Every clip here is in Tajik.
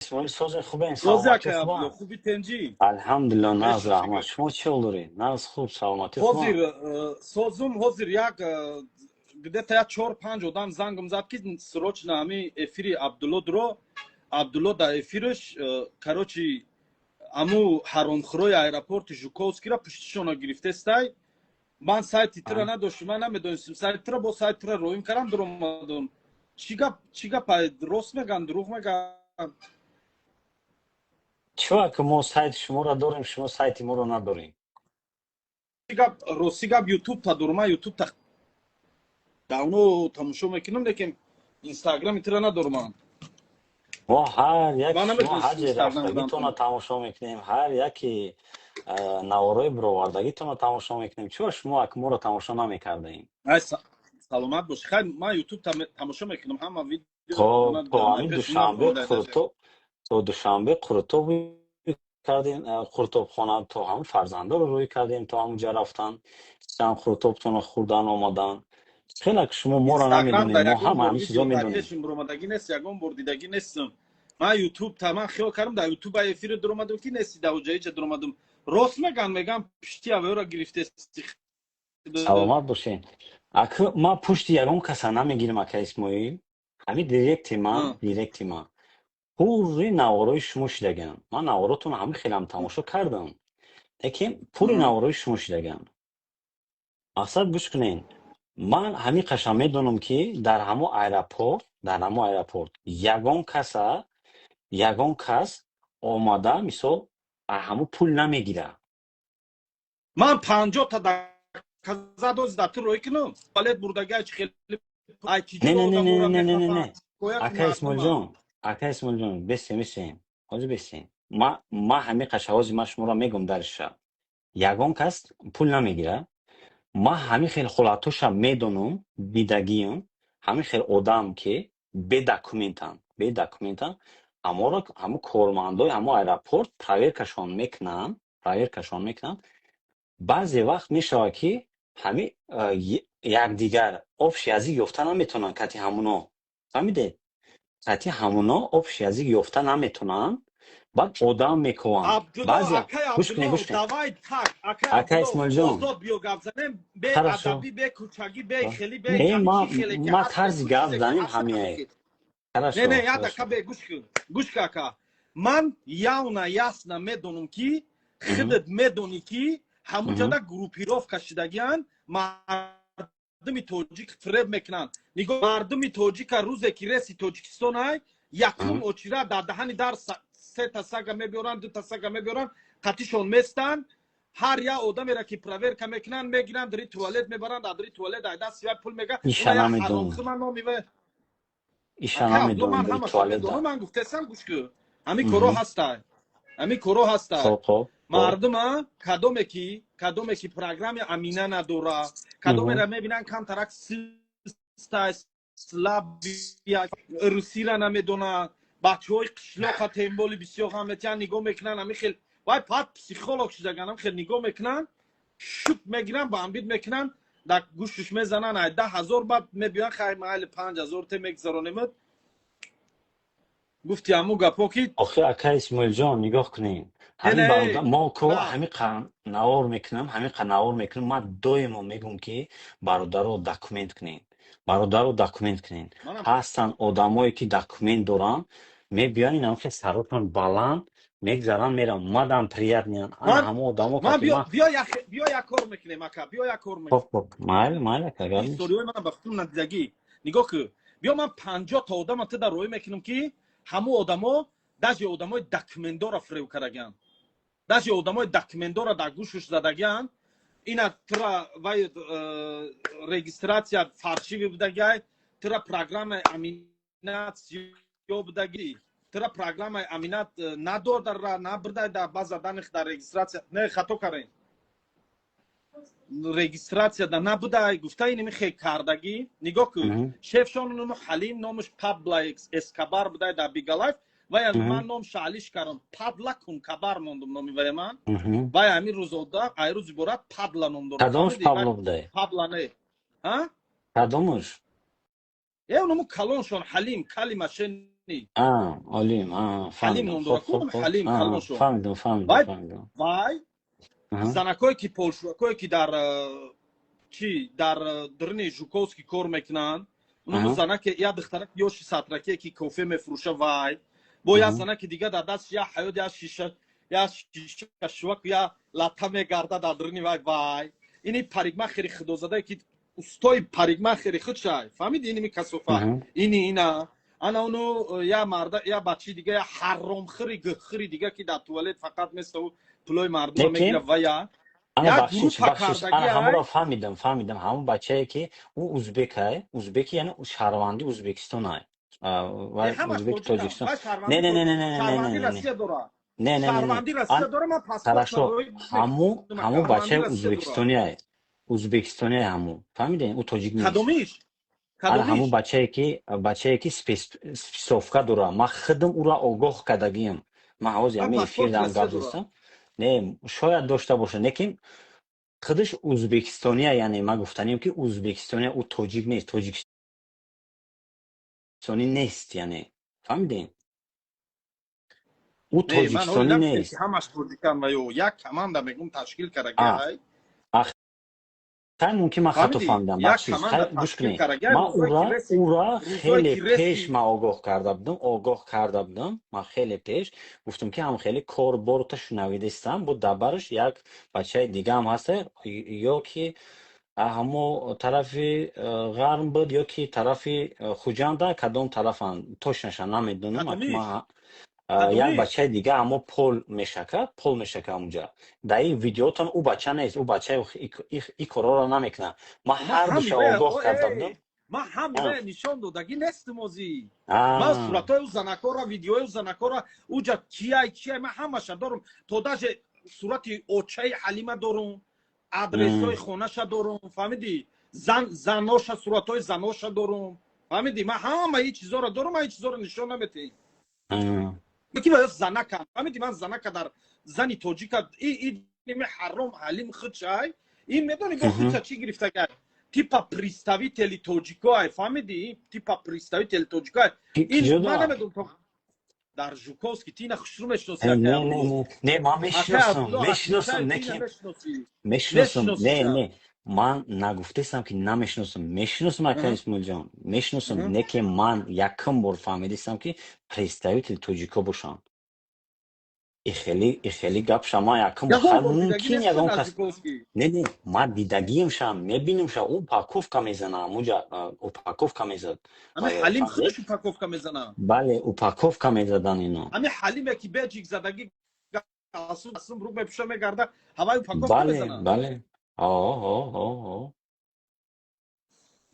اسماعیل ساز خوبه، روز سلامتی яке Абдулло, خوبه. خوبی تنجی؟ الحمدلله، ناز عشق رحمت. شکر. شما چه oluri؟ ناز خوب، سلامتی خوبه. حاضر سازم حاضر یک где-то 4-5 адам зангом зад ки срочно ами эфири Абдулло дро Абдулло да эфирш короче аму харомхрои аэропорти Жуковскира пуштишона гирифтестай ман сайти тира надоштам ман намедонистам сайти тира бо сайти тира роим кардам дуромадам чигап рост меган дурӯғ меган چرا که ما سایت شما را داریم، شما سایت ما را نداریم؟ чигап ростигап ютуб та дурума ютуб та давно тамошо мекунам лекин инстаграми тира надорумам ما هر یک ман شما намедонистам حج инстаграм будам رفتگیتون را تماشا میکنیم، هر یکی نوارای برآوردگیتون را تماشا میکنیم. چرا شما که ما را تماشا نمیکردیم؟ ай саломат бош хай ман ютуб тамошо мекунам ҳама تا видео تا همین دوشنبه تا دوشنبه قرطب کردیم، قرطب خانه تا همون فرزنده رو روی کردیم، تا همونجا رفتن چند قرطبتون رو خوردن آمدن. خیلی که شما ما را инстаграм да نمیدونیم، ما ягон هم бор همین چیزا видео дар میدونیم. пешим буромадагӣ нест ягон бор дидагӣ нестам ман ютуб та ман хиёл кардам дар ютуб эфире дуромадам ки нести дар ҷаиҷа дуромадам рост меган пишти авеёра гирифтести سلامت باشین. اگه ما پشت یگان کسا نمیگیریم اکا اسماعیل، همین دیرکتی من پوری نواروی شما شدگم. من نواراتون همین خیلی هم تماشا کردم، لیکن پوری نواروی شما شدگم. مقصد گوش کنین، من همین قشنگ میدونم که در همو ایرپورت یگان کس آماده مثال همو پول نمیگیره. ман 50 та каза дозда ту рӯй кунам туалет бурдагач хеле ай чӣ نه نه ҷудо نه одам نه мора نه نه نه мехафанд نه кояк اکا اسمال جان بسیم حاضر بسیم. ما همین قشنگ ما شما را میگم درش یگان کس پول نمیگیره. ما همین خیلی خلاطوش میدونم دیدگیم، همین خیلی آدم که به داکومنتن اما را همون کارمندای همون ایرپورت پراویرکشان میکنن. بعضی وقت میشه که همین یک دیگر آبش ازی یافته نمیتونن، کتی همونا فهمیده؟ کتی همونا آبش ازی یافته نمیتونن، بعد آدم میکنن. Абдулло, بعضی акай گوش کنین Абдулло, давай так, акай اکا Абдулло, اسمال جان، озод биё гап занем, бе хорошо. адаби, бе кӯчагӣ, бе хелӣ, бе نه ҷамшӣ хеле ки ما ҳаст, бе طرز ту گپ чизе ки زنیم ҳаст همین. ҳақиқи. Не, хорошо я дака бе гӯш кун ака. Ман явна ясна медонам ки худат медонӣ ки ҳамуҷада группировка шидагиянд, мардуми тоҷик фиреб мекунанд. Нигоҳ мардуми тоҷика рӯзе ки реси Тоҷикистон ай, якум очира дар даҳани дар се та сага мебиёранд, ду та сага мебиёранд, қатишон местанд. ҳар як одамеро ки проверка мекунанд мегиранд, дори туалет мебаранд, адори туалет айда сивай пул мега. ایشا Уна як نمیدونم، ҳаромхӯр ман номиве. ایشا Акай Абдулло, نمیدونم ман بری ҳамашро توالت медонам, ده. ман гуфтесам гӯш кун. Ҳамин корҳо ҳастай. خب мардума кадоме ки программи амина надора, кадомеро мебинанд камтарак систай слабия русира намедона, бачаҳои қишлоқа темболи бисёр ҳам метиҳанд нигоҳ мекунанд, ҳамин хел вай пат психолог шудаган, ҳам хел нигоҳ мекунанд, шут мегиранд, бамбид мекунанд, дар гӯшташ мезананд, ай 10,000 баъд мебиёянд хай майли 5,000 те мегзаронемад. گفتی همون گپا که آخه اکا اسماعیل جان نگاه کنین، همین برادر نه ما که نه همین قناور میکنم، من دائما میگم که برادر رو داکومنت کنین. منم هستن آدمایی که داکومنت دارن، میبیان هم که سراتون بلند میگذارن میرن مادام پریاد انا من همه آدما من که من بیا یک کار میکنیم اکا بیا یک کار میکنیم خب مایل که گل نیست. استوریوی من بختون ندیدگی نگاه که بیا من 50 تا آدم تا در روی میکنم که همو آدما داجی آدمای داکومنتدار فریو کردگان داجی آدمای داکومنتدار در گوشش زدگان اینا ترا وای رجیستراسیا فارشی بودگی ترا پروگرام امینات یو بودگی ترا پروگرام امینات ندور در را نبرده در باز دانش در رجیستراسیا نه خطا کردین رجیستراسیا در نبوده گفته اینمی خیلی کردگی نگاه کن شفشون نام حلیم نامش پابلا اسکابار بوده در بیگالایف وای من نام شالیش کردم پابلا کن کبار موندم نامی وای من وای همین روزودا ایروز برات پابلا نام دارم کدامش پابلو بوده؟ پابلا نه ها کدامش؟ یا نامو کلونشون حلیم کلمه олим, ҳалим фаҳмидам. номдора хуб, хуб, кунам, хуб. ҳалим калоншо. Фаҳмидам, фаҳмидам, Вай фаҳмидам. вай занакое ки полшувакое ки дар чи дар дурни Жуковский кор мекунанд, уну занаке я духтарак ёши сатраке ки кофе мефурӯша вай, бо я занаки дига дар дасташ я ҳаёт я шиша шувак я лата мегарда дар дурни вай вай. Ини парикмахери худозадае ки устои парикмахери худ шай. Фаҳмиди иними касофа? Ина ана уну я марда я бачи дига я ҳаромхӯри гӯҳхӯри дига ки дар туалет фақат месаву пулои мардума мегира ва я бахшиш, ҳамуро фаҳмидам, ҳамун бачае ки ӯ узбекае, узбеки яъне шаҳрванди Узбекистонае. Вай узбеки Тоҷикистон. Не, хорошо, ҳамун бачаи узбекистониае. Узбекистониае ҳамун. Фаҳмидем, ӯ тоҷик нест. ҳамун бачае ки списовка дора. Ман худам ӯро огоҳ кардагиам. Ман ҳозир ҳамин эфир дам гап застам. Не, шояд дошта боша, лекин худаш узбекистония, яъне ман гуфтанем ки узбекистония ӯ тоҷик нест, тоҷикистони нест, яъне фаҳмидем? ӯ тоҷикистони нест. ҳамаш тоҷикан ва ё як команда мегум ташкил карагай. хай мумкин ман хато фаҳмидам. Бахшиш, хай гӯш кунед. Ман ӯро хеле пеш ман огоҳ карда будам. Ман хеле пеш гуфтам ки ҳам хеле корборта шунавидистам, бо дабараш як бачаи дигаам ҳаста, ё ки ҳамо тарафи ғарб буд, ё ки тарафи хуҷанда, кадом тарафан точнаша намедонам. як бачаи дига ҳамо пол мешакад ҳамунҷа. Дар ин видеотон ӯ бача нест, ӯ бачаи и корҳоро намекунад. Ман ҳар душа огоҳ карда будам. Ман ҳамаи нишон додагӣ нестим озӣ. Ман суратҳои занакора, видеои занакора уҷа чияй ман ҳамаша дорум. То даже сурати очаи Ҳалима дорум, адресҳои хонаша дорум, фаҳмидӣ? Заноша, суратҳои заноша дорум. Фаҳмидӣ? Ман ҳамаи чизоро дорум, ҳамаи чизоро нишон намедиҳем. ки ба занака, фаҳмидӣ? Ман занака дар зани тоҷика ими ҳаром Ҳалим худ шай, ин медонӣ бо худша чӣ гирифтагай? Типа представители тоҷикоай, фаҳмидӣ? Типа представители тоҷикоай. Ин ман намедонам дар Жуковский ти ина хушрӯ мешиносӣ? Не, ман мешиносам. Не, ман нагуфтаистам ки намешиносам. Мешиносам ака Исмоилҷон, мешиносам, лекин ман якум бор фаҳмидистам ки представители тоҷико бошанд. ихели гап шама якум мумкин ягон кас. Не, ман дидагием шам, мебинем шам, ӯ упаковка мезана, ҳамуҷа упаковка мезад. Ҳалим худаш упаковка мезана? Бале, упаковка мезадан ино. Ҳамин Ҳалиме ки беҷик задагӣ асум рук мепӯша мегарда, ҳаваи упаковка мезана? Бале.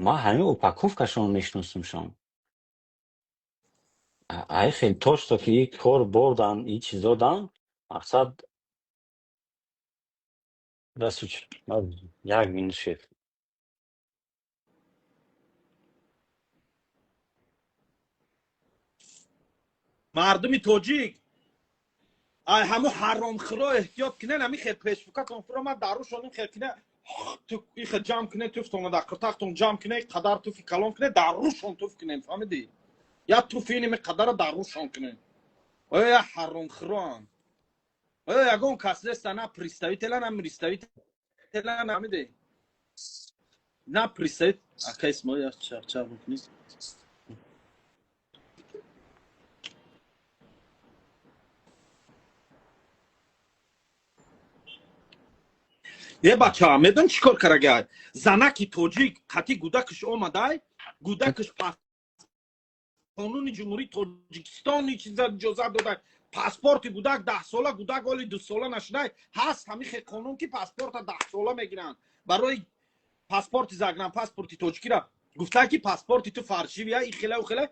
Ман ҳамин упаковкашон мешиносамшон. Ай хел тошто ки и кор бордан, и чиз додан, мақсад расуч як минут шед. мардуми тоҷик ай ҳамо ҳаромхӯро эҳтиёт кинен, ҳамин хел пешфука конфуро ман дарушон ин хел кине ин хел ҷамъ кине туфтон дар қиртақтон ҷамъ кине қадар туфи калон кине дарушон туф кинен, фаҳмидӣ? Я туфи иними қадара дарушон кинен. Оё я ҳаромхӯроам. Оё ягон кас неста, на представителя, на миристовителя, фаҳмидӣ? На представителя. Ака Исмоил я чарчаб мекунӣ? бача медон чӣ кор карагай? Занаки тоҷик қатъи гудакаш омадай, гудакаш қонуни ҷумҳурии Тоҷикистони чиза иҷозат додай, паспорти гудак 10 сола, гудак оли 2 сола нашудай, ҳаст ҳамин хел қонун ки паспорта 10 сола мегиранд. Барои паспорти загранпаспорти тоҷикира гуфтаа ки паспорти ту фаршивия, и хела у хела.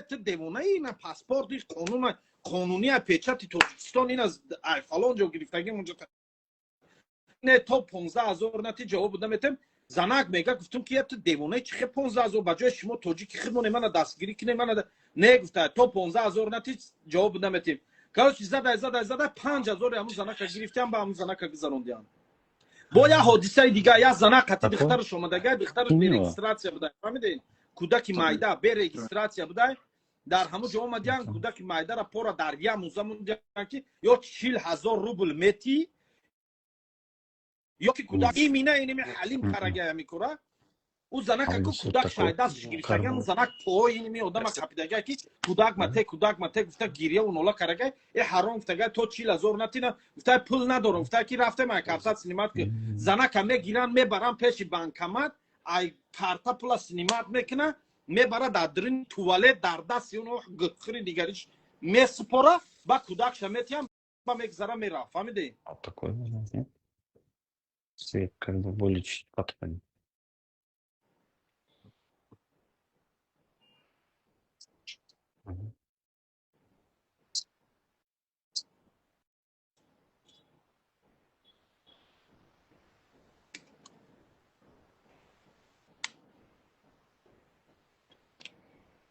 Ту девонаи ина паспорти қонуния печати Тоҷикистон ин аз фалон ҷо гирифтагӣ мунҷа не то 15,000 нати ҷавоб буда метем. Занак мега гуфтум ки ту девонаи чӣ хел 15,000 ба ҷои шумо тоҷики худмоне мана дастгирӣ кине мана не гуфта то 15,000 нати ҷавоб буда метем. Короче задай 5,000 ҳамун занака гирифтам, ба ҳамун занака гузарондиам. бо я ҳодисаи дига я занака ти духтараш омадагай, духтараш берегистратсия будай, фаҳмидед? Кудаки майда берегистратсия будай, дар ҳамо ҷо омадиян кӯдаки майдара пора дар як муза мондиян ки ё 40,000 рубл метӣ ё ки кӯдак имина иними ҳалим қарагая мекура او زنک اکو کودک شاید دستش گرفتگی اون زنک پای اینمی آدم کپیدگی که کودک مته گفته گیریه و نولا کرگی ای حرام گفتگی تو 40,000 نتینا گفته پول ندارم گفته کی رفته من کارت سینمات که زنک میگیرن میبرن پیش بانکمات ای کارت پول سینمات میکنه میبره در درین توالت در دست اون گخری دیگریش میسپره با کودک شمیتیم با میگذره میره فهمیدی Вот такой момент, нет? Свет как бы более чуть подходит. Мгм.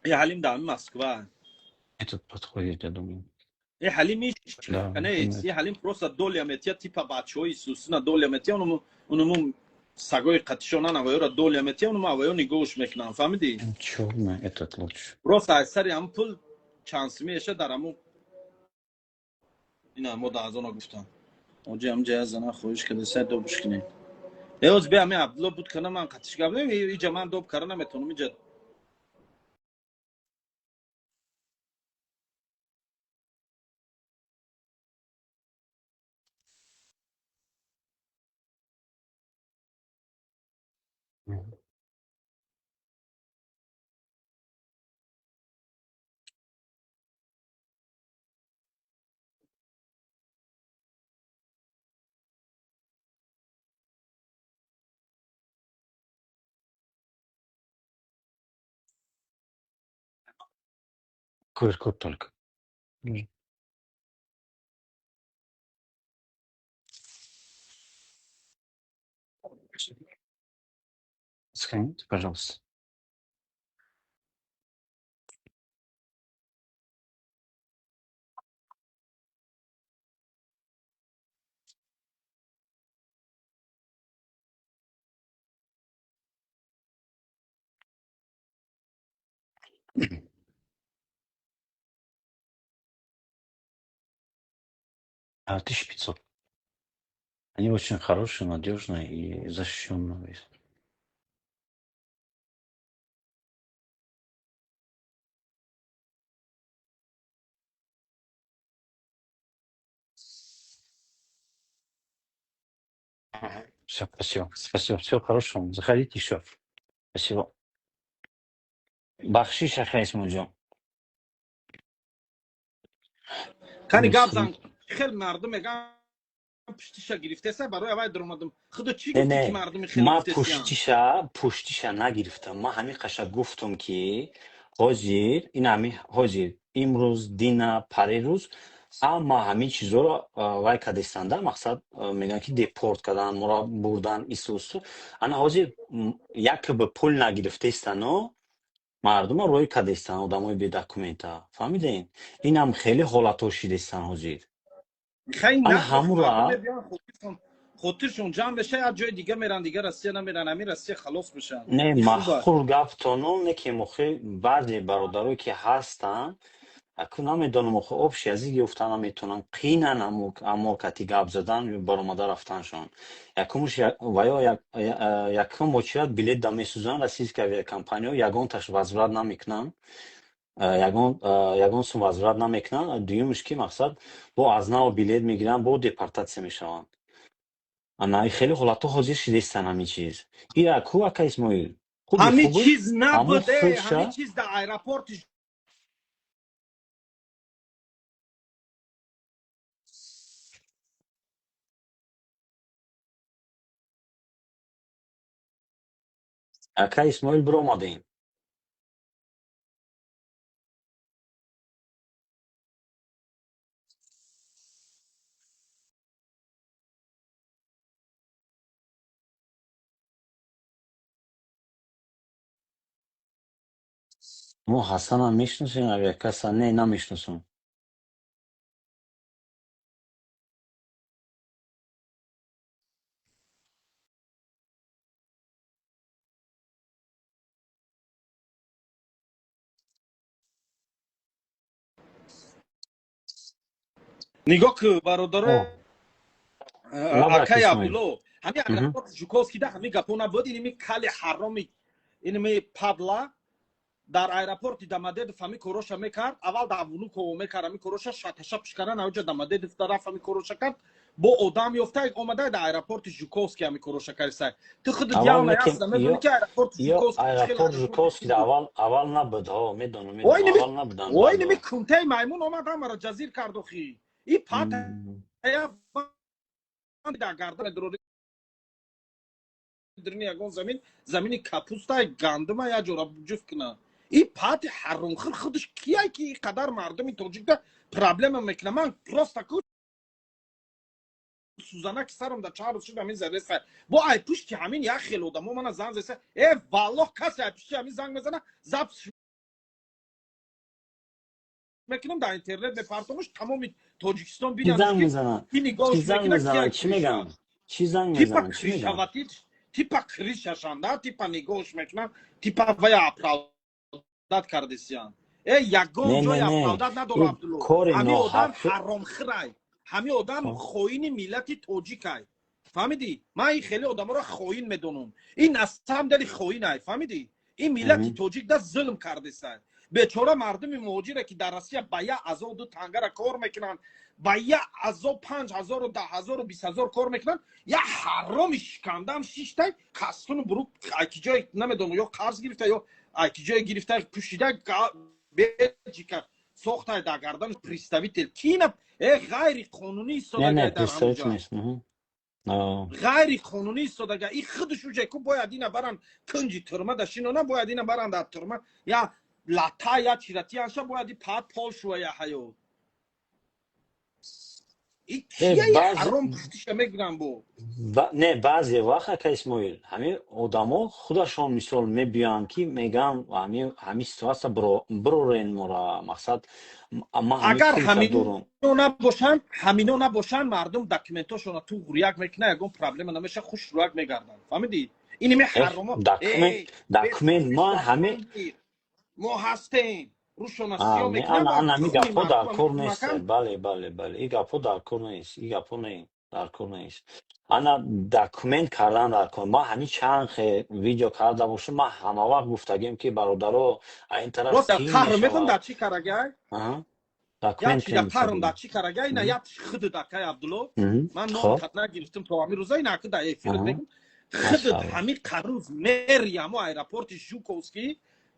ای حلیم در مسکو Этот подходит, я думаю. ای حلیمی Да, نیست например. ای حلیم پروسا دولی امتیا تیپا بچه‌های سوسنا دولی امتیا اونمو سگای قطشونا نوایو را دولی امتیا اونمو اوایو نگوش میکنن فهمیدی Черный этот لطش. پروسا اکثری هم پول چانس میشه در همون اینا مود از اونا گفتم اونجا هم جای زنا خوش کده سه دو بشکنی ایوز بیا می عبدالله بود کنه من قطش گفتم اینجا من دوب کارا نمیتونم اینجا Мгм. QR-код только. Мгм. Сканите, пожалуйста. А 1500. Они очень хорошие, надежные и защищенные. Все, спасибо. Спасибо. Всего хорошего. Заходите еще. Спасибо. Бахшиш Аха Исмоил. کنی گاب Нусхи. زن خیلی مردم میگن پشتیشا گرفته سه برای اول درآمدم خدا چی Не, گفتی که не. مردم خیلی Ма گفته سیان пуштиша нагирифтам. Ма ҳамин қаша гуфтам ки ҳозир ин ҳамин ҳозир имрӯз дина парирӯз ҳама ҳамин чизоро вай кардистанда мақсад мегӯянд ки депорт кардан моро бурдан исусу ана ҳозир якби пул нагирифтаистано мардума рӯй кардистан одамои бедокумента фаҳмидем инам хеле ҳолатҳо шидистан ҳозир خیلی ана نگذاخت ҳамура مردم بیان خودشون جمع بشه از جای دیگه میرن دیگه رسیه نمیرن همین رسیه خلاص بشن не این خوبه махқур гафтонон не ки мохи баъзе бародарое ки ҳастанд аку намедонам охи обши азӣ гуфтан наметонам қинан амокати гап задан баромада рафтаншон якумш ваё якум очират билет да месӯзан российская авиакомпания ягонташ возврат намекунанд ягон сум возврат намекунанд дуюмш ки мақсад бо аз нав билет мегиранд бо депортатсия мешаванд ана хеле ҳолатҳо ҳозир шидистан ҳамин чиз ира ку ака исмоил хуби همین хуби چیز ҳамо نبوده хелша همین چیز در ایرپورت ака исмоил биромадем мо ҳасанам мешиносем авиакаса не намешиносам нигоҳ кӯ бародаро О, лабра акай Исмоил. Абдулло ҳами аэропорт Жуковскида ҳами гапона буд иними кали ҳароми иними падла дар аэропорти Домодедов ҳами короша мекард аввал дар Внуково мекард ҳами короша шаташа пишкара навҷа Домодедов дарафт ҳами короша кард бо одам ёфта омада дар аэропорти Жуковский ҳами короша кариса ту худут Аввал явна мекем ясна медони ки аэропорти ё Жуковский аэропорт Жуковский да аввал набуд. Ҳо, медонам, ой ними аввал набудан. ой Баъдо. ними кунтаи маймун омада мара ҷазир кард охи и пата я дар гардан дурори дрини ягон замини капустаи гандума я ҷора ҷуфт кунад и пати ҳаромхӯр худаш кияй ки и қадар мардуми тоҷикда проблема мекунад ман просто ку сузанаки сарам дар чанд рӯз шуд ҳамин зареса бо ай пушти ҳамин як хел одамо мана занг зеса валлоҳ касе ай пушти ҳамин занг мезана запс мекунам дар интернет мепартомаш тамоми тоҷикистон Чӣ бинадаш занг ки мезанад? ки Чӣ нигоҳаш занг мекунад мезанад? кияй Чӣ мегам? Чӣ занг типа мезанад? Чӣ мегам? кришавати типа кришашанда типа нигоҳаш мекунад типа вая аправдат кардесиян ягон Не, ҷои не, не. аправдат надоро И Абдулло кори ҳамин одам ноҳақи. ҳаромхӯрай ҳамин одам Хо. хоини миллати тоҷикай фаҳмидӣ ман ин хеле одаморо хоин медонам ин аз самдали хоинай фаҳмидӣ ин миллати тоҷикда зулм кардесай бечора мардуми муҳоҷире ки дар Россия ба 1000 тангара кор мекунанд ба 1000 5000 10000 20000 кор мекунанд я ҳароми шикандаам шиштай кастуну буру айки ҷой намедонам ё қарз гирифта ё айки ҷой гирифта пушида беҷика сохтай дар гардан представитель кина ғайри қонунӣ Не, истодагаи не, дар представитель ҳамонҷо нест. О. ғайри қонунӣ истодага и худаш уҷай ку бояд ина баранд кунҷи турма да шинона бояд ина баранд дар турма я лата я чиратианша бояд и паат пол шуа я ҳаёт и кияи ҳаром пуштиша мегирам бо Не, баъзе вақт ака Исмоил ҳамин одамо худашон мисол мебиёнд ки мегӯян ҳамин ситуатсия бирорен мора мақсад агар ҳамино набошанд мардум документошона ту гуряк мекунад ягон проблема намеша хуш рӯяк мегарданд фаҳмидӣ иними ҳаромо документ ман ҳамин мо ҳастем рӯшона сиё ҳамин гапҳо дар кор нест. бале ин гапҳо дар кор нест. ин гапҳо дар кор нест. ана документ кардан дар кор ман ҳамин чанд видео карда бошам ман ҳама вақт гуфтагем ки бародаро аин тараф қаҳрметон дар чӣ карагай документ қаҳрм дар чӣ карагай ина як худут акай Абдулло ман ном қатна гирифтам то ҳамин рӯза ина акда эфир мегум худут ҳамин қарӯз мериямо аэропорти Жуковский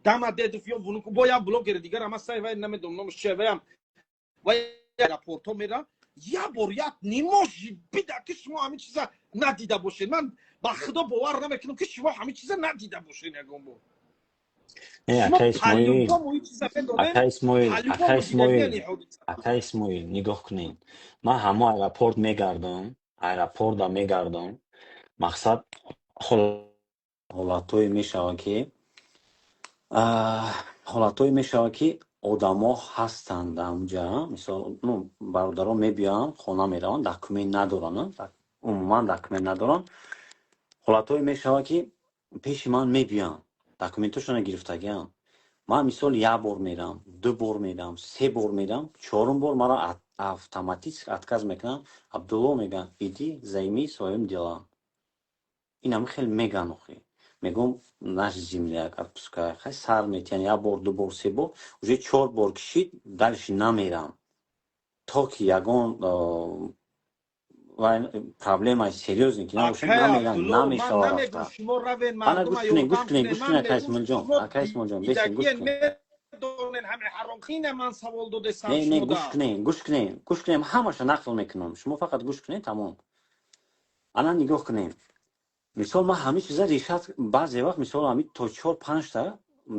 Домодедов ё Внуково бо як блогери дигар ама сай вай намедонам номаш чия ваям вай аэропорто мера я бор як нимоши бида ки шумо ҳамин чиза надида бошед ман ба худо бовар намекунам ки шумо ҳамин чиза надида бошед ягон бор ака Исмоил нигоҳ кунед ман ҳамо аэропорт мегардам мақсад ҳолатҳое мешавад ки одамо ҳастанд амҷа мисол бародарон мебиёанд хона мераванд документ надоранд умуман документ надоранд ҳолатҳое мешавад ки пеши ман мебиёанд документошона гирифтагианд ман мисол як бор мерам ду бор мерам се бор мерам чорум бор мара автоматик отказ мекунанд Абдулло меган иди займи своим делам ин ҳам хеле меган охи мегум наш земляк отпускай хай сар метиҳан як бор ду бор се бор уже 4 бор кишид дальше намерам то ки ягон проблемаи серьёзне ки набошад намеган намешавад рафта ана гӯш кунед ака Исмоилҷон бесин гӯш кунед ҳамаша нақл мекунам шумо фақат гӯш кунед тамом ана нигоҳ кунед мисол ман ҳамин чиза решат баъзе вақт мисол ҳамин то 4-5 та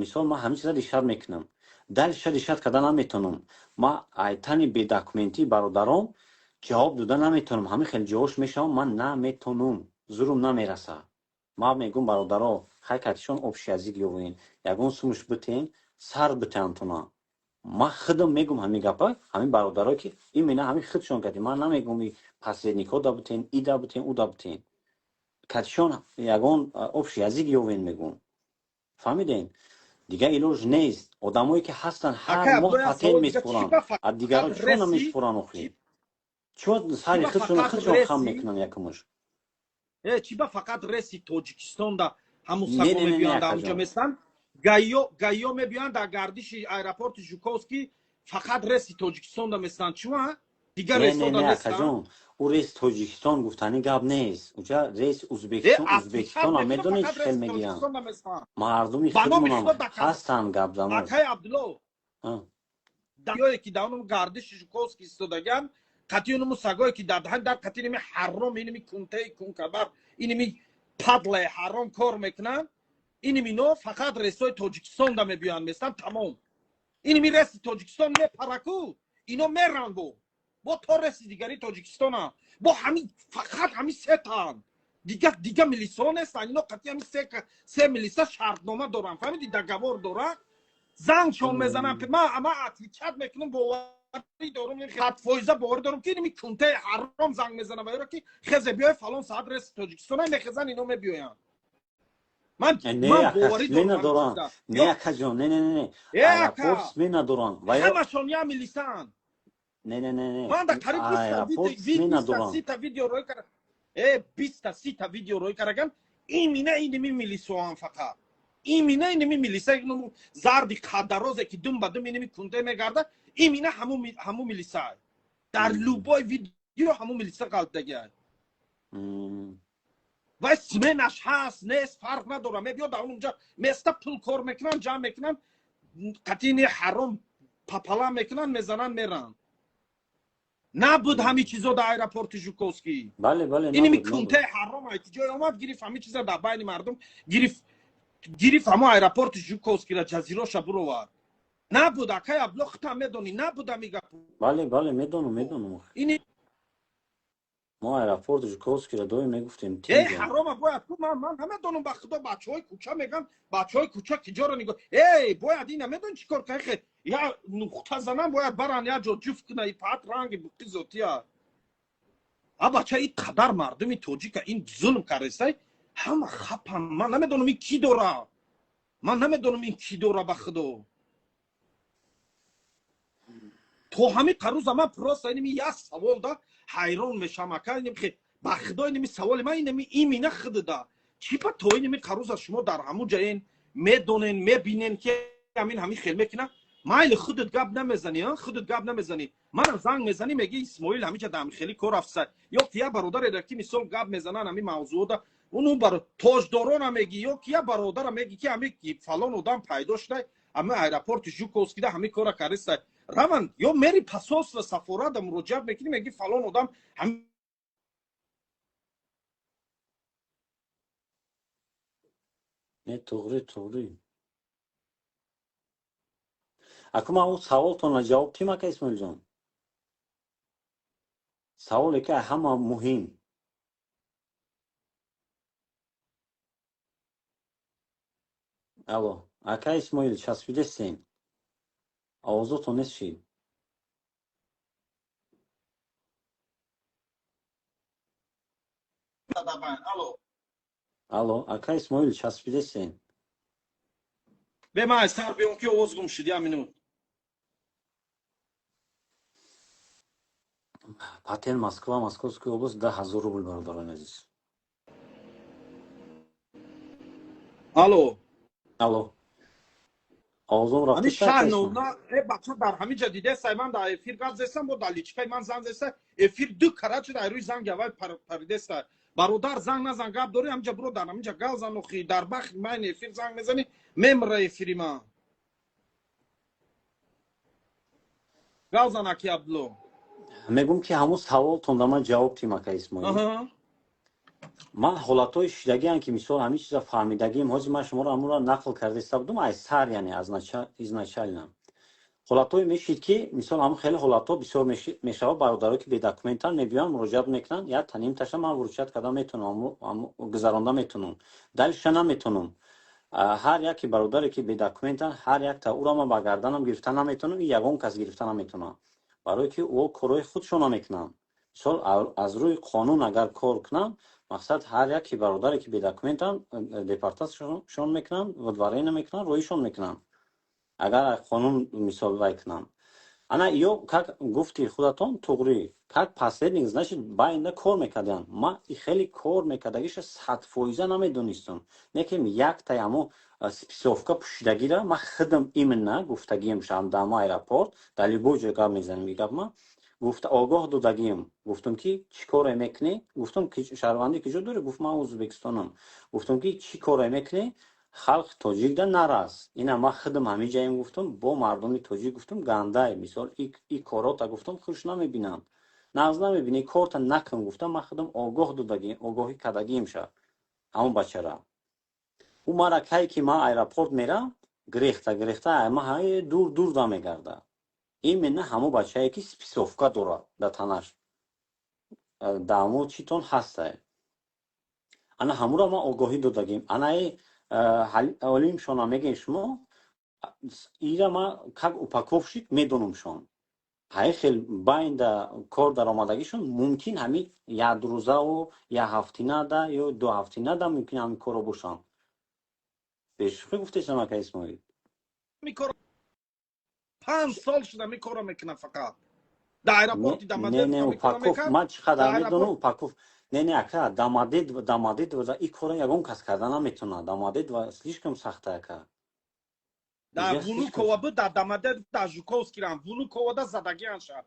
мисол ман ҳамин чиза решат мекунам дальше решат карда наметонам ман айтани бедокументии бародаром ҷавоб дода наметонам ҳамин хеле ҷавош мешавам ман наметонам зурум намераса ман мегум бародаро хай катишон обши язик ёвен ягон сумуш битен сар битеантуна ман худам мегум ҳамин гапа ҳамин бародаро ки имена ҳамин худшон кади ман намегум посредникҳо да битен ида битен уда битен катишон ягон обши язик ёвен мегум фаҳмиден дигар илоҷ нест одамое ки ҳастанд ҳар моҳ патент меспоранд аз дигарон чӣ меспоранд охир چون چی سری با خودشون فقط خودشون خم رسی میکنن یکمش. چی با فقط رسی تاجیکستان دا همون نه سگو نه نه نه میبیان دا اکا همونجا جان. مثلا گایو میبیان در گردش ایرپورت ژوکوفسکی فقط رسی تاجیکستان دا مثلا چون دیگر نه نه رستا دا نه اکا نیستن جان. او رئیس تاجیکستان گفتنی گپ نیست. اونجا رئیس افریقا ازبکستان هم میگه میدونی فقط چی خیلی رسی میگن. تاجیکستان دا مثلا مردمی بنام خودمون خدا هم دکم هستن گپ زناش. акай абдулло ها. даёе ки дар оном гардиши жуковски истодаган қатъи оному сагое ки дар қатъи иними ҳаром иними кунтаи кункабар иними падлаи ҳаром кор мекунанд иними ино фақат ресои тоҷикистон да мебиёянд местан тамом иними реси тоҷикистон мепараку ино меранд бо то реси дигари тоҷикистона бо ҳами фақат ҳами сетаанд дига милисо нестанд ино қатъи ҳами се милиса шартнома доранд фаҳмиди дагавор доранд زنگشون میزنم که ما اطلیچت میکنم باوری دارم خط فایزه باوری دارم که اینمی کنته حرام زنگ میزنم و که خزه بیای فلان ساعت رس تاجیکستان میخزن اینو میبیاین نه من اکا باوری می دارم همین ندارن. چیزا نه یا اکا جان نه نه نه نه. اکا ایرپورت می ندارن. همشون یا میلیسن نه نه نه نه. من در قریب 20 تا ایرپورت می 20 تا ندارن. 30 تا ویدیو روی کردم 20 تا 30 تا ویدیو روی کردم این مینه اینمی میلیسوان فقط این مینه اینمی میلیسه اینو زردی قدروزه که دم بدم اینمی کنده میگرده این مینه همون میلیسه در لوبای ویدیو همون میلیسه قلب دیگه و اسمنش هست نیست فرق نداره میبیا در اونجا مستا پول کار میکنن جمع میکنن قطینی حرام پاپالا میکنن میزنن میرن نبود همین چیزا در ایرپورت ژوکوفسکی بله بله اینمی نبود کنته حرام های که جای آمد گریف همین چیزا در بین مردم گریف همه ایرپورت ژوکوفسکی را جزیره برو وار نبود اکای ابلوخ تا میدونی نبود میگه بله بله میدونم این ما ایرپورت ژوکوفسکی را دوی میگفتیم ای تیزه. حرام باید من همه دونم به خدا بچهای کوچه میگم بچهای کوچه که جا رو نگاه ای باید این نمیدون چیکار کنه یا نقطه زنم باید برن یا جا جفت کنه ای پات رنگ بوقتی زوتیا بچه این قدر مردمی توجیک این ظلم کرده همه خپن من نمیدونم این کی دوره به خدا تو همین قروز من پروست اینمی یه سوال دا حیران میشم اکا اینمی که به خدا اینمی سوال من اینمی این مینه خود دا چی پا تو اینمی قروز شما در همون جایین میدونین میبینین که همین خیل میکنه مایل خودت گب نمیزنی من زنگ میزنی میگی اسماعیل همیشه دم خیلی کار افسر یا کیا برادر رکی مثال گب میزنن همین موضوع دا اونو برای تاجداران میگی یا کیا برادر میگی که همین فلان آدم پیدا شده اما ایرپورت ژوکوفسکی ده همین کارا کرده روان یا میری پاسپورت و سفارت مراجعه میکنی میگی فلان آدم هم نه توغری اکو ما اون سوال تون جواب تیم اکا اسماعیل جان. سوالی که همه مهم. الو اکا اسماعیل چسبیده سین آوازتون نیست چی؟ الو اکا اسماعیل چسبیده سین به من سر بیون که آواز گم شدی همینو پاتن ماسکوسکی область 10,000 рубль برادران عزیز. الو آوازم همین رفته شهر سر نو اسماعیل. بچه در همین جدیده سایمان در افیر گاز زستم با دلیچکای من زنگ زسته افیر دو کرات شده روی زنگ اول پریده است برادر زنگ نزن گپ داری همینجا برو در همینجا گل زن اخی در بخت من افیر زنگ میزنی ممره افیری من گل زن اکی عبدالله میگم که همون سوال تون در من جواب تیم اکا اسماعیل. من حالتهای شدگی هم که مثال همین چیزا فهمیدگیم حاجی من شما رو امور نقل کرده استبدم از سر یعنی از نچلنم حالتهای میشید که مثال همون خیلی حالتها بسیار میشه برادرها که به دکومنتن میبیان مراجعت میکنن یا تنیم تاشا من ورچت کردم میتونم گذرانده میتونم دلش نمیتونم هر یکی برادری که به دکومنتن هر یک تا او را من برگردنم گرفتن نمیتونم یگان کس گرفتن نمیتونم برای که او کارهای خودشون نمیکنن مثال از روی قانون اگر کار کنن مقصد هر یکی برادری که به دکومنتن دیپارتاسیون میکنن و دواره نمیکنن رویشون میکنن اگر قانون مثال وای کنن Она ее, как гуфти худатон тугри, как последний, значит, байнда кор мекадян. Ма и хели кор мекадагиша 100% намедонистум. Неким як таяму списовка пушидагира, ма хидам именно гуфтагием шам дама аэропорт, да любой жага мезаним мигабма. گفت آگاه دادگیم گفتم که چی کار میکنی گفتم که شهروندی کجا داری گفت من ازبکستانم گفتم که چی کار میکنی خلق تاجیک دا نراز اینا ما خودم همه جایم گفتم با مردم تاجیک گفتم گنده مثال این کارا تا گفتم خوش نمیبینم ناز نمیبینی کار تا نکن گفتم ما خودم آگاه دادگیم آگاهی کردگیم شد همون بچه را او مرا که ما ایرپورت میرم گریخته ما های دور دور دا میگرده именно ҳамон бачае ки списовка дорад дар танаш дамо читон ҳастае ана ҳамуро ма огоҳӣ додагем анаи ҳалимшона мегем шумо ира ма как упаковщик медонумшон ҳай хел байнда кор даромадагишон мумкин ҳами ядрӯзаву ҳафтинада ё ду ҳафтинада мумкин ҳами коро бошанд бешухӣ гуфтешам ака исмоил 5 سال شده می کارو میکنم فقط در ایرپورت دامادد نه упаков ма чӣ қадар медонам упаков не ака дамадед ва ин кора ягон кас карда наметавонад дамадед ва слишком сахта ака در вунукова бу در дамадед در жуковский рам вунукова да задагианша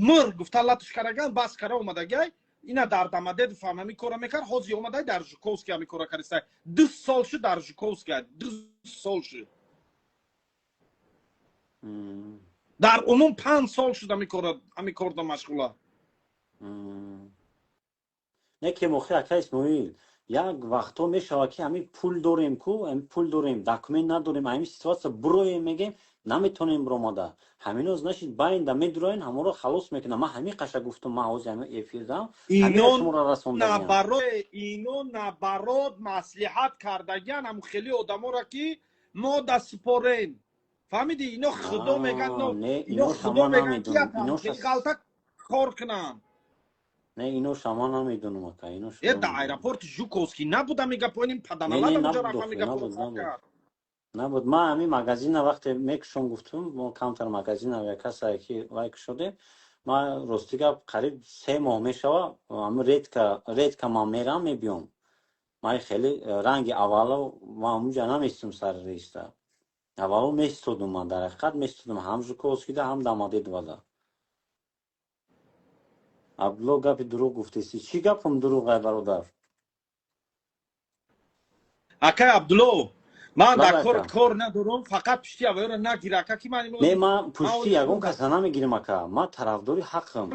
мир гуфта латуш караган бас кара омадагай ина در дамадед фама ми кора мекар ҳозир омадай در жуковский ми кора каристай 2 сол шу در жуковский 2 сол шу در عموم 5 سال شده می کردم مشغوله نه که مخی اکا اسماعیل یک وقتا میشود که همین پول داریم کو همین پول داریم دکمنت نداریم همین سیتواسیا برویم میگیم نمیتونیم برآمده همین از نشید باین دم میدروین همون رو خلاص میکنه من همین قشا گفتم من از همین افیر دام اینو نبراد مصلحت کردگان هم خیلی آدما را که ما دسپوریم فهمیدی اینو خدا میگن اینو خدا میگن که غلطه کار کنن نه اینو شما نمیدونم اکا اینو شما یه در ایرپورت ژوکوسکی نبوده میگه پایین پدنالا اونجا رفت میگه نبود ما همین مگزین وقتی میکشون گفتم ما کامتر مگزین و کسایی که لایک شده ما رستیگا قریب 3 ماه میشوه هم ریت که ما میرم میبیام ما خیلی رنگ اولا ما اونجا نمیستم سر ریسته اولا میستودم من در حقیقت میستودم هم ژوکوسکی ده هم دامادید ودا عبدالله گپی دروغ گفتیسی چی گپم دروغه برادر اکای عبدالله من در کار ندارم فقط پشتی اوه رو نگیر اکا کی نه من پشتی یگون کسا نمیگیرم اکا من طرفداری حقم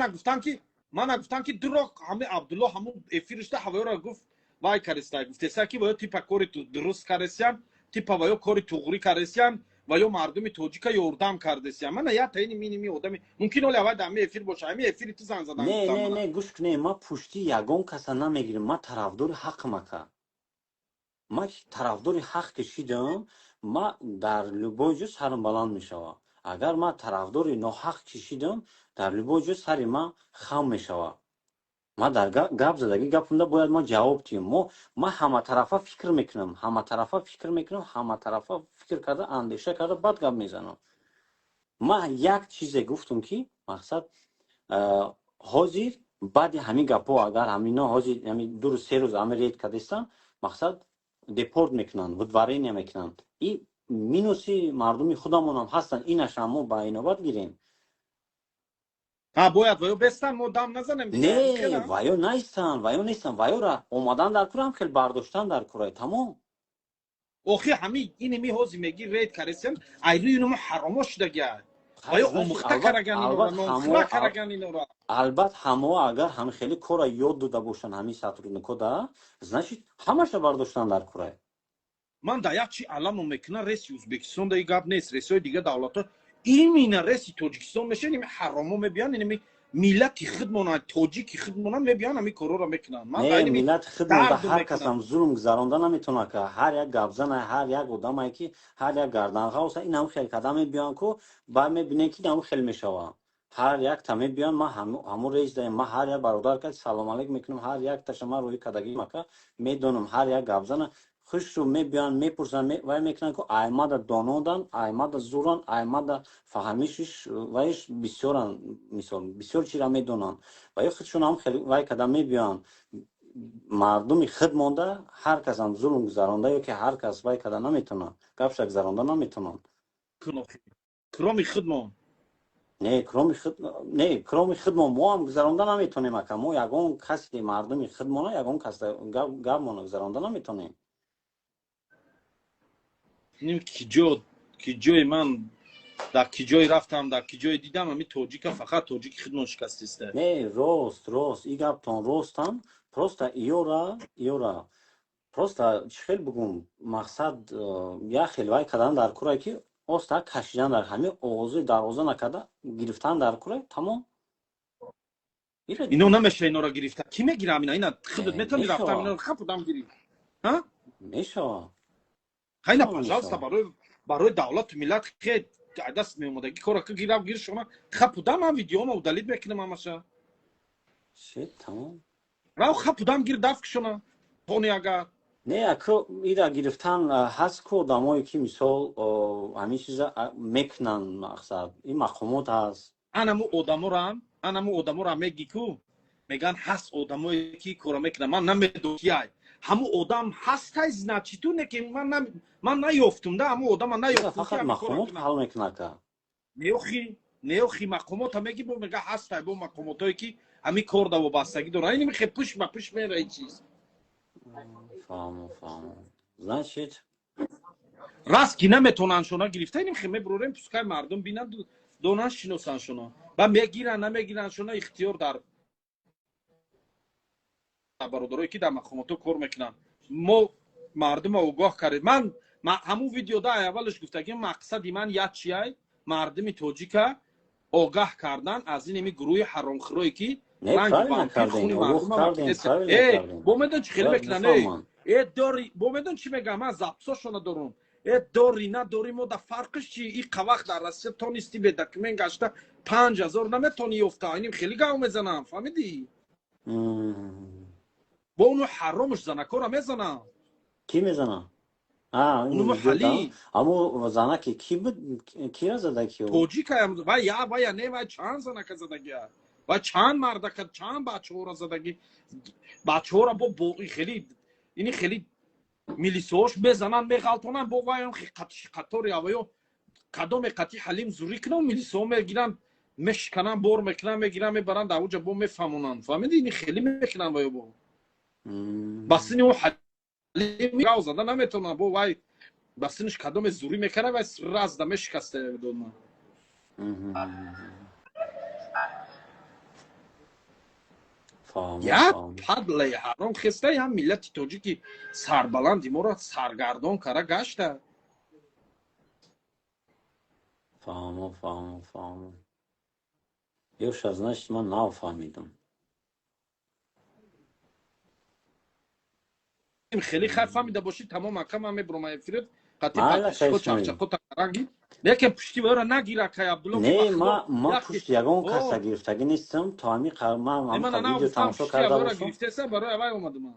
من گفتم که دروغ همه عبدالله همون افیرشته اوه رو گفت وای کرسته گفتیسا که باید تیپا کاری تو درست کرسیم تیپا باید کاری توغری کرسیم و یا مردم توجیکا یوردام کردسیم من یا تا این مینیمی آدمی ممکن اولی اول دمی افیر باشه همی افیری تو زن زدن نه گوش کنه ما پشتی یگون کسا نمیگیرم ما طرفدار حقم اکا ما طرفدار حق کشیدم ما در لبای جو سرم بلند میشوه اگر ما طرفدار ناحق کشیدم در لبای جو سر ما خم میشوه ما در گپ زدگی گپم باید ما جواب دیم ما همه طرفا فکر میکنم همه طرفا فکر کرده اندیشه کرده بعد گپ میزنم ما یک چیز گفتم که مقصد حاضر بعد همین گپا اگر همینا حاضر همین 2-3 روز عملیات کردستم مقصد دیپورت میکنن ودوارین میکنن این مینوسی مردمی خودمون هم هستن اینش هم ما با اینوبت گیریم باید وایو بستن ما دم نزنیم نه وایو نیستن وایو را اومدن در کورم خیلی برداشتن در کورای تمام اوخی همین این می حوزی میگی رید کرسیم ایرو اینو حرامو شده وایو امخته کرگن اینو را البته همه اگر هم خیلی کورا یاد داده باشن همین ساتورن کودا значит همش برداشتن در کورای من دا یک چی علامو میکنه رئیس ازبکستان دا گپ نیست رئیسای دیگه دولت‌ها این مینا رئیس تاجیکستان میشه این حرامو میبیان این ملت خودمون تاجیک خودمون میبیان همین کارا رو میکنن من نه ملت خودمون به هر کس هم ظلم گذراندن نمیتونه که هر یک گابزن هر یک آدمی که هر یک گردن خواست این هم خیلی قدم میبیان کو بعد میبینه که هم خیلی میشوه هر یک تمی بیان ما همون رئیس داریم ما هر یک برادر که سلام علیک میکنم هر یک تشما روی کدگی مکا میدونم هر یک گابزن خوش رو میبیان میپرسن وای میکنن که احمد دانودن احمد زوران احمد فهمیشش وایش بسیارن مثلا بسیار چی را میدونن وای خودشون هم خیلی وای کدام میبیان مردمی خود مونده هر کس هم ظلم گذرانده یا که هر کس وای کدام نمیتونه گپشک گذرانده نمیتونن کرامی خودمان نه کرامی خود ما هم گذرانده نمیتونیم اکا ما یگان کسی که مردمی خود مونه یگان کس گپ مونه گذرانده نمیتونیم نیم کی جای من در کی جای رفتم در کی جای دیدم همین توجیک فقط توجیک خودمان شکستیسته نه راست این گپ تان راستم پروستا ایورا پروستا چخیل بگم مقصد یا خیلی وای کدن در کورای که اوستا کشیدن در همه اوزوی دروازه نکده گرفتن در کورای تمام اینو نمیشه اینا را گرفتن کی میگیره اینا خودت میتونی میشه. رفتم اینا رو خودم گیری ها میشه خیلی نمیشه. پاجالستا برای دولت و ملت خیلی دست میومده کارا که گیر شما خودم هم ویدیو ما دلیل میکنم همشا شit تمام راو خودم گیر دفک شما پونی اگر نه اکو ایدا گرفتن هست که دمایی که مثال همین چیزا میکنن مقصد این مقامات هست анаму одаморо меги ку меган ҳаст одамое ки кора мекунанд ман намедонам кияй ҳамун одам ҳастай значит ту не ки ман наёфтум да ҳамун одама наёфтум фақат мақомот ҳал мекунад ка неохи мақомота меги бо мега ҳастай бо мақомотое ки ҳамин кор да вобастагӣ дорад ин мехе пуш ба пуш мера ин чиз фаҳмам значит раст ки наметонанд шона гирифта ин мехе мебурорем пускай мардум бинанд донанд шиносанд шона ва мегиранд намегиранд шона ихтиёр дар бародарое ки дар мақомото кор мекунанд мо мардума огоҳ кардем ман ҳамун видеода аввалаш гуфтагим мақсади ман як чияй мардуми тоҷика огаҳ кардан аз ин ими гурӯҳи ҳаромхӯрое ки бо медон чи хеле мекунанд бо медон чи мегам ман записошона дорум дори надори мо да фарқиш чи и қавақ дар россия тонисти бе документ гашта 5000 наметони ёфта иним хеле гав мезанам фаҳмидӣ бо уну ҳаромш занакора мезанам ки мезана уну муҳалли аммо занаки кира зада ки тоҷикаям вая не вай чанд занака задагия вай чанд мардака чанд бачаҳора задагӣ бачаҳора бо хеле ини хеле милисиҳош мезананд меғалтонанд бо ваям қатори аваё кадоме қати ҳалим зурӣ кунанд милисиҳо мегиранд мешикананд бор мекунанд мегиранд мебаранд авуҷа бо мефаҳмонанд фаҳмидӣ ини хеле мекунанд ваё бо басини о ҳалим гав зада наметонанд бо вай басиниш кадоме зурӣ мекунад вай разда мешикаста додна як падлаи ҳаром хестаи ҳам миллати тоҷики сарбаланди моро саргардон кара гашта фаҳмам ёша значит ман нафаҳмидам хеле хай фаҳмида бошӣ тамом ака ман мебурам эфирет қати чарчақота караги лекин пушти вара нагира кай абдулло не ма пушти ягон каса гирифтагӣ нестам то ҳами ман видео тамошо карда бошам гирифтеса барои авай омадам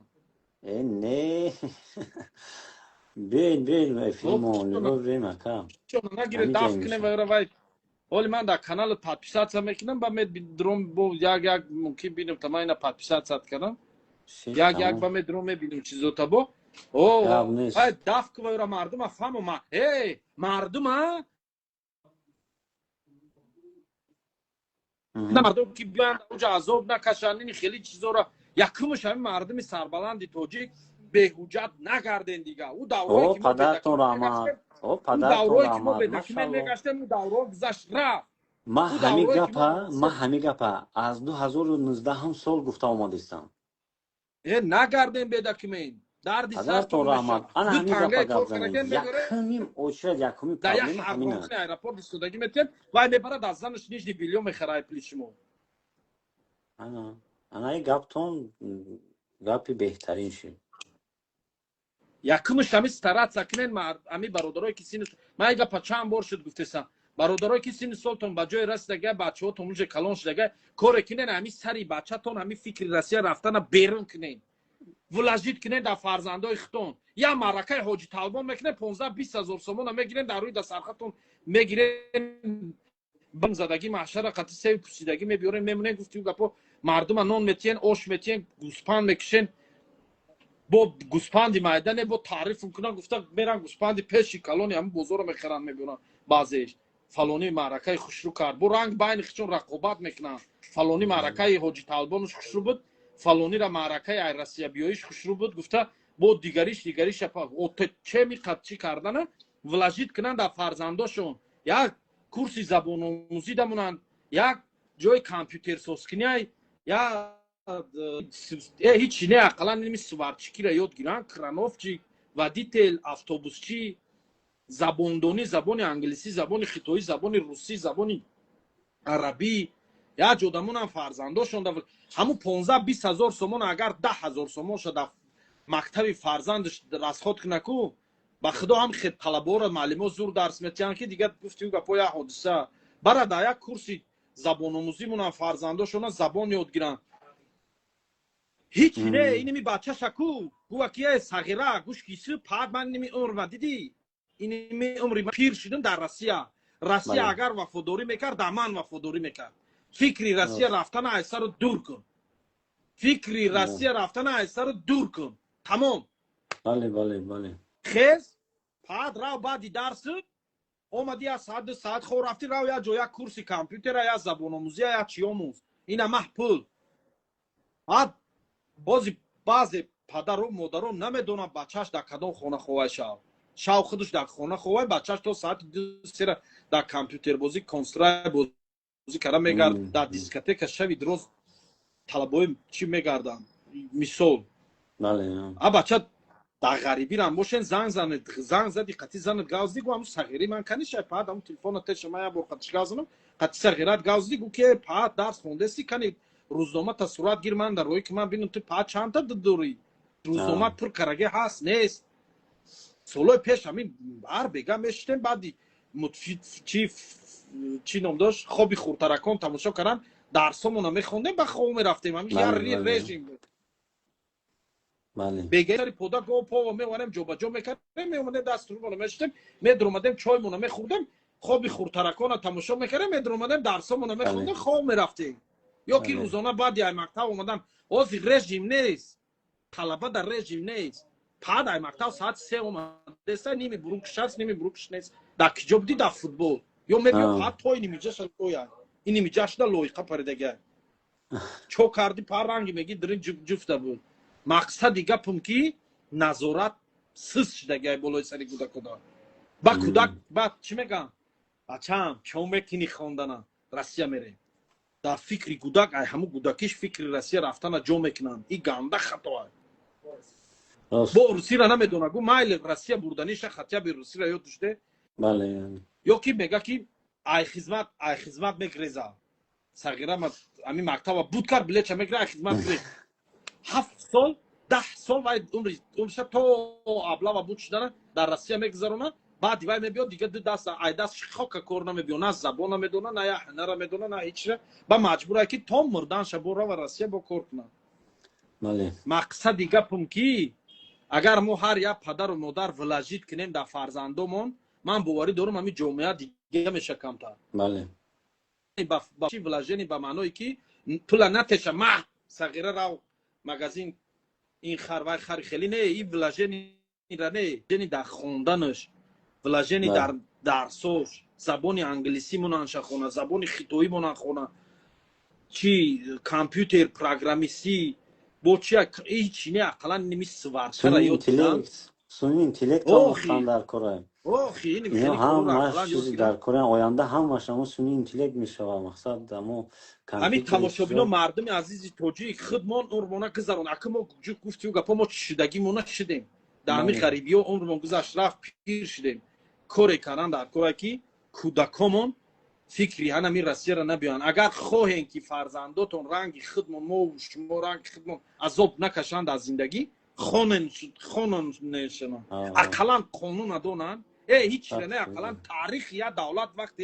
не бен эфирмо нигоҳ ака нагире дафт кунем вара вай оли ман дар каналот подписатсия мекунам ба медром бо як мумкин бинем та ман ина подписатсият кардам як ба медром мебинем чизота бо дафт кувара мардума фаҳмома мардума мардум ки биёянд оҷа азоб накашанд ини хеле чизора якумаш ҳамин мардуми сарбаланди тоҷик беҳуҷҷат нагарден дига у даврои падартон раҳмат мегаштем у давро гузашт рафт ма ҳами гапа аз 2019 сол гуфта омадистам нагарден бе документ дарди падартон раҳмат ана ҳамин гапа гап занем якумим очрат якумим проблеми ҳамин аст аэропорт истодагӣ метем вай мебарад аз занаш нижни биллион мехарад пули шумо ана и гаптон гапи беҳтарин шид якумш ҳами старатса кунен ҳами бародарое ки сини ман гапа чанд бор шуд гуфтесам бародарое ки сини солтон ба ҷои расидага бачаҳотон муҷе калон шудага коре кунен ҳами сари бачатон ҳами фикри россия рафтана берун кунен вложит кине дар фарзандои хитон я маъракаи ҳоҷи талбон мекунем 15-20 сомона мегирем дар рӯи дастархатон мегирем бам задагӣ маҳшара қати севи пусидагӣ мебиёрем мемунем гуфтию гапо мардума нон метиҳен ош метиҳен гӯспанд мекушен бо гӯспанди майда не бо таъриф мекунан гуфта меран гӯспанди пеши калони ҳамин бозорро мехаранд мебиёранд баъзеаш фалони маъракаи хушрӯ кард бо ранг байни хичон рақобат мекунанд фалони маъракаи ҳоҷи талбонш хушрӯ буд фалонира маъракаи айрасиябиёиш хушрӯ буд гуфта бо дигариш чеми қатчӣ кардана вложит кунанд дар фарзандошон як курси забономӯзӣ дамонанд як ҷои компютерсозкунай я ҳичи не ақаллан ними сварчикиро ёд гиранд крановчик водител автобусчӣ забондонӣ забони англисӣ забони хитоӣ забони русӣ забони арабӣ як ҷо дамонанд фарзандошон ҳамун 15-20 сомон агар 10 сомон шуда мактаби фарзандаш расход кунаку ба худо ҳам хетталабора маълимо зур дарс метиҳанд ки дигар гуфтию гапо як ҳодиса барада як курси забономӯзӣ монанд фарзандошона забон ёд гиранд ҳич не иними бачашаку гуакие сағира гӯшкиси пад ман иними умр дидӣ иними умри пир шудам дар Россия агар вафодорӣ мекард дар ман вафодорӣ мекард фикри Россия рафтана айсаро дур кун фикри Россия рафтана айсаро дур кун тамом бале хез пад рав баъди дарсу омади аз саат 2 саат хо рафти рав як ҷо як курси компютера як забономӯзия як чӣ омӯз ина маҳ пул ад бози баъзе падару модаро намедонанд бачаш дар кадом хона ховай шав худаш дар хона ховай бачаш то саати 2-3 дар компютербозӣ констрай бозӣ карда мегард дар дискотека шави дроз талабои чӣ мегарданд мисол а бача дар ғарибӣ рам бошен занг зади қати занат гавзди гу ҳамун сағирӣ ман каниша паҳад ҳамун телефона теша ман як бор қатиш гавзанам қати сағират гавзди гу ки паҳад дарс хондеси кани рӯзнома та сурат гир ман дар роҳи ки ман бинам ту паҳад чандта дорӣ рӯзнома пур караги ҳаст нест солои пеш ҳамин ҳар бега мешитем баъди чӣ ном дошт хоби хуртаракон тамошо кардам дарсомона мехондем ба хоб мерафтем ҳамин як режим буд бегари пода го пова меварем ҷобаҷо мекардем меомадем дастурмона мешитем медромадем чоймона мехӯрдем хоби хуртаракона тамошо мекардем медромадем дарсомона мехондем хоб мерафтем ё ки рӯзона баъди ай мактаб омадам ҳозир режим нест талаба дар режим нест паҳад ай мактаб саати 3 омадеса ними бурукш аст ними бурукш нест дар киҷо будӣ дар футбол ё мебиё паҳад то инимиҷаша лоя инимиҷашда лоиқа паридага чо карди паҳад ранги меги дирин ҷуфта буд мақсади гапам ки назорат сист шудагай болои сари кӯдакода ба кӯдак ба чӣ мегам бачам чом мекини хондана Россия мерем дар фикри кӯдак ай ҳамун кӯдакиш фикри Россия рафтана ҷо мекунанд и ганда хатоа бо русира намедона гу майли Россия бурданиша хатяби русира ёд доште ё ки мега ки ай хизмат мегреза сағира ами мактаба буд кар билеча мегра ай хизмат грез 7 сол 10 сол вай умриша то аблава буд шудана дар Россия мегузарона баъди вай мебиёд дига ду даст ай даст хока кор намебиё на забон намедона на я ҳунара медона на ҳичра ба маҷбурае ки то мурданша бо рава Россия бо кор кунад мақсади гапам ки агар мо ҳар як падару модар вложит кунем дар фарзандомон ман боварӣ дорам ҳамин ҷомеа дига меша камтар ба чӣ вложени ба маъное ки пула натеша маҳ сағира рав магазин ин хар вай хари хеле не ин вложени не дар хонданаш вложени дар дарсош забони англисӣ монанша хона забони хитоӣ монан хона чӣ компютер программистӣ бо чи ҳичи не ақаллан ними сваркара ёд гиранд суни интеллект омӯхтан дар кора охи ин хеле ҳамаш чизи дар кора оянда ҳамаш ҳамон суни интеллект мешавад мақсад амо ҳамин тамошобино мардуми азизи тоҷик худмон умрмона гузарон ака мо гуфтию гапо мо шудагимона шудем дар ҳамин ғарибиё умрмон гузашт рафт пир шудем коре кардан дар кора ки кӯдакомон фикри ҳанами Россияро набиёянд агар хоҳем ки фарзандотон ранги худмон мо шумо ранги худмон азоб накашанд аз зиндагӣ хонанешонанд ақаллан қонун надонанд ҳичра не ақаллан таърихи як давлат вақте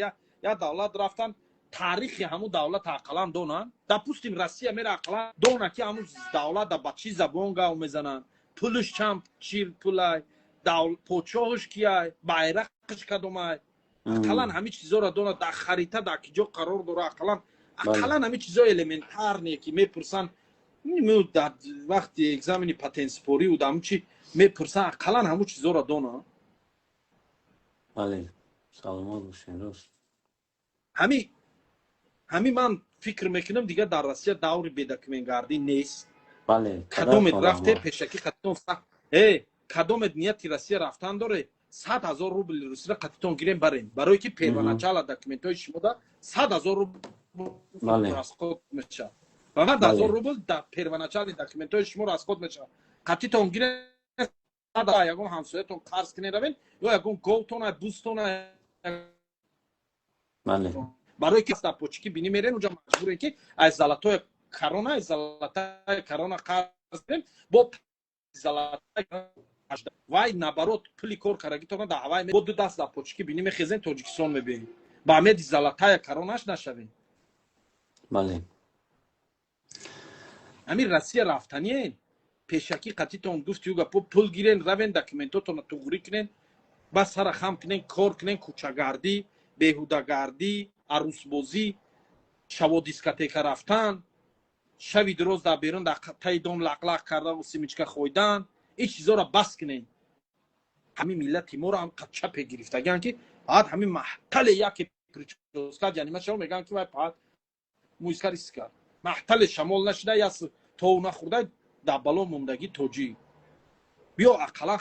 як давлат рафтан таърихи ҳамун давлат ақалан донанд. Допустим Россия мера ақалан дона ки ҳамун давлат ба чӣ забон гав мезананд, пулаш чанд чӣ пулай, подшоҳаш кияй, байрақаш кадомай. ақалан ҳамин чизоро донад, дар харита дар киҷо қарор дора. ақалан ҳамин чизо элементарне ки мепурсанд дар вақти экзамени патентспорӣ буд ҳамун чи мепурсанд, ақалан ҳамун чизоро донанд. бале саломат бошед. рост ҳамин ман фикр мекунам дига дар Россия даври бедокументгардӣ нест. бале кадомет рафте пешакӣ қатитон кадомет нияти Россия рафтан доре 100,000 рубли русиро қатитон гирем барем, барое ки первоначала документҳои шумо да 100,000 рубл расход мешавад. фақат 1000 рубл дар первоначални документҳои шумо расход мешавад. қатитон гирем ягон ҳамсоятон қарз кунед равен ё ягон говтона бузтона, бале барое ки стапочки бини мерен уҷа маҷбурем ки аз золотое корона қарз кунем бо золотое вай наоборот пули кор карагитона да ҳавай бо ду даст започки бини мехезем тоҷикистон меберем ба амеди золотая коронаш нашавем. бале ҳамин Россия рафтанiyен пешакӣ қатитон гуфти юга пул гирен равен документотона туғрӣ кунен ба сара хам кунен кор кунен кӯчагардӣ беҳудагардӣ арӯсбозӣ шаво дискотека рафтан шави дуроз дар берун дар таи дом лақлақ кардан симичка хойдан ин чизоро бас кунен. ҳамин миллати моро ҳам чапе гирифтагиан ки фақат ҳамин маҳтале яке прическа яъни ма шамо мегӯям ки вай фақат муискарист кард маҳтале шамол нашуда яс тов нахӯрда дар бало мондагӣ тоҷӣ биё ақалан